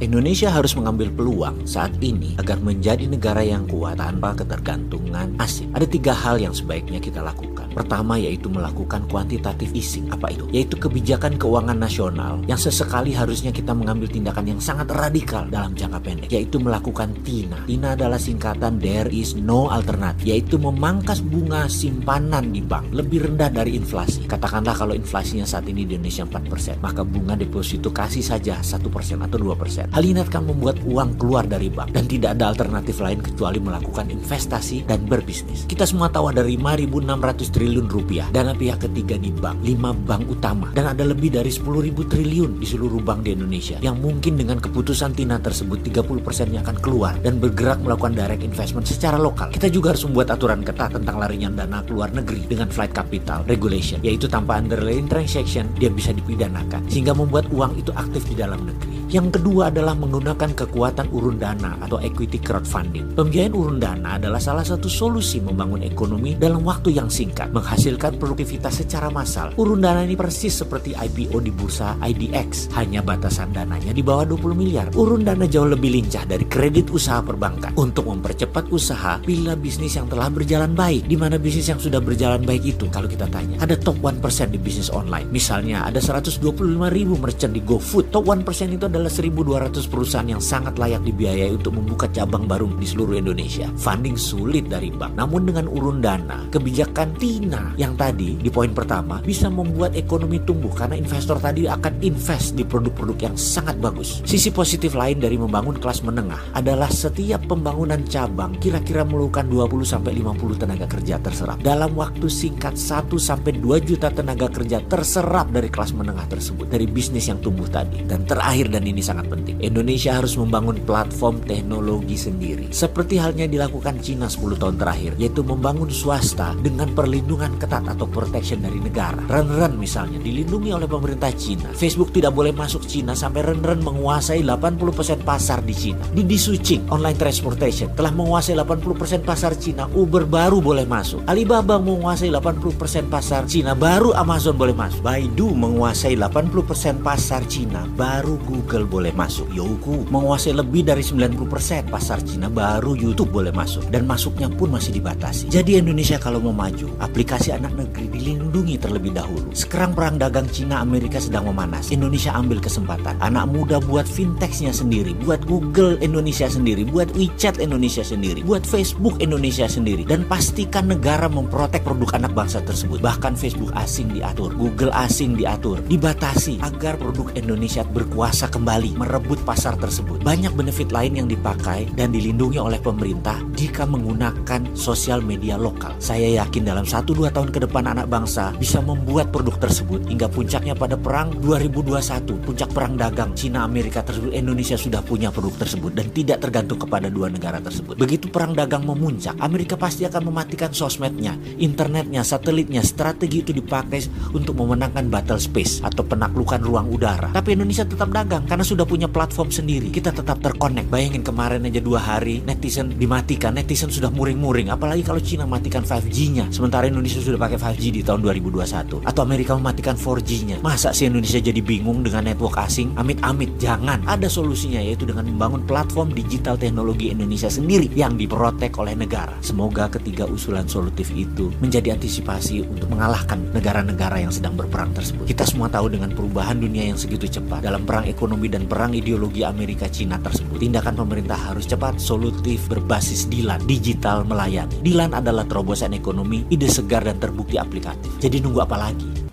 Indonesia harus mengambil peluang saat ini agar menjadi negara yang kuat tanpa ketergantungan asing. Ada 3 hal yang sebaiknya kita lakukan. Pertama yaitu melakukan quantitative easing. Apa itu? Yaitu kebijakan keuangan nasional yang sesekali harusnya kita mengambil tindakan yang sangat radikal dalam jangka pendek, yaitu melakukan TINA. TINA adalah singkatan There is no alternative, yaitu memangkas bunga simpanan di bank lebih rendah dari inflasi. Katakanlah kalau inflasinya saat ini di Indonesia 4%, maka bunga deposito kasih saja 1% atau 2%. Hal ini akan membuat uang keluar dari bank dan tidak ada alternatif lain kecuali melakukan investasi dan berbisnis. Kita semua tahu ada 5.600 triliun rupiah dana pihak ketiga di bank, 5 bank utama, dan ada lebih dari 10.000 triliun di seluruh bank di Indonesia yang mungkin dengan keputusan TINA tersebut 30%-nya akan keluar dan bergerak melakukan direct investment secara lokal. Kita juga harus membuat aturan ketat tentang larinya dana ke luar negeri dengan flight capital regulation, yaitu tanpa underlying transaction dia bisa dipidanakan, sehingga membuat uang itu aktif di dalam negeri. Yang kedua adalah menggunakan kekuatan urun dana atau equity crowdfunding. Pembiayaan urun dana adalah salah satu solusi membangun ekonomi dalam waktu yang singkat, menghasilkan produktivitas secara massal. Urun dana ini persis seperti IPO di bursa IDX, hanya batasan dananya di bawah 20 miliar. Urun dana jauh lebih lincah dari kredit usaha perbankan untuk mempercepat usaha bila bisnis yang telah berjalan baik. Di mana bisnis yang sudah berjalan baik itu, kalau kita tanya, ada top 1% di bisnis online. Misalnya ada 125.000 merchant di GoFood. Top 1% itu adalah 1.200 perusahaan yang sangat layak dibiayai untuk membuka cabang baru di seluruh Indonesia. Funding sulit dari bank, namun dengan urun dana, kebijakan TINA yang tadi di poin pertama bisa membuat ekonomi tumbuh karena investor tadi akan invest di produk-produk yang sangat bagus. Sisi positif lain dari membangun kelas menengah adalah setiap pembangunan cabang kira-kira memerlukan 20-50 tenaga kerja terserap. Dalam waktu singkat 1-2 juta tenaga kerja terserap dari kelas menengah tersebut, dari bisnis yang tumbuh tadi. Dan terakhir, dan ini sangat penting, Indonesia harus membangun platform teknologi sendiri. Seperti halnya dilakukan Cina 10 tahun terakhir, yaitu membangun swasta dengan perlindungan ketat atau protection dari negara. Renren misalnya dilindungi oleh pemerintah Cina. Facebook tidak boleh masuk Cina sampai Renren menguasai 80% pasar di Cina. Didi Sucing online transportation telah menguasai 80% pasar Cina, Uber baru boleh masuk. Alibaba menguasai 80% pasar Cina, baru Amazon boleh masuk. Baidu menguasai 80% pasar Cina, baru Google boleh masuk. Youku menguasai lebih dari 90% pasar Cina, baru YouTube boleh masuk. Dan masuknya pun masih dibatasi. Jadi Indonesia kalau mau maju, aplikasi anak negeri dilindungi terlebih dahulu. Sekarang perang dagang Cina Amerika sedang memanas. Indonesia ambil kesempatan. Anak muda buat fintechnya sendiri, buat Google Indonesia sendiri, buat WeChat Indonesia sendiri, buat Facebook Indonesia sendiri. Dan pastikan negara memprotek produk anak bangsa tersebut. Bahkan Facebook asing diatur, Google asing diatur, dibatasi agar produk Indonesia berkuasa kembali merebut pasar tersebut. Banyak benefit lain yang dipakai dan dilindungi oleh pemerintah jika menggunakan sosial media lokal. Saya yakin dalam 1-2 tahun ke depan anak bangsa bisa membuat produk tersebut hingga puncaknya pada perang 2021, puncak perang dagang Cina Amerika tersebut, Indonesia sudah punya produk tersebut dan tidak tergantung kepada 2 negara tersebut. Begitu perang dagang memuncak, Amerika pasti akan mematikan sosmednya, internetnya, satelitnya. Strategi itu dipakai untuk memenangkan battle space atau penaklukan ruang udara. Tapi Indonesia tetap dagang karena sudah punya platform sendiri. Kita tetap terkonek. Bayangin kemarin aja 2 hari netizen dimatikan, netizen sudah muring-muring. Apalagi kalau Cina matikan 5G-nya, sementara Indonesia sudah pakai 5G di tahun 2021. Atau Amerika mematikan 4G-nya. Masa sih Indonesia jadi bingung dengan network asing? Amit-amit, jangan. Ada solusinya, yaitu dengan membangun platform digital teknologi Indonesia sendiri yang diprotek oleh negara. Semoga ketiga usulan solutif itu menjadi antisipasi untuk mengalahkan negara-negara yang sedang berperang tersebut. Kita semua tahu dengan perubahan dunia yang segitu cepat dalam perang ekonomi dan perang ideologi Amerika Cina tersebut, tindakan pemerintah harus cepat, solutif, berbasis DILAN, digital melayani. DILAN adalah terobosan ekonomi, ide segar dan terbukti aplikatif. Jadi nunggu apa lagi?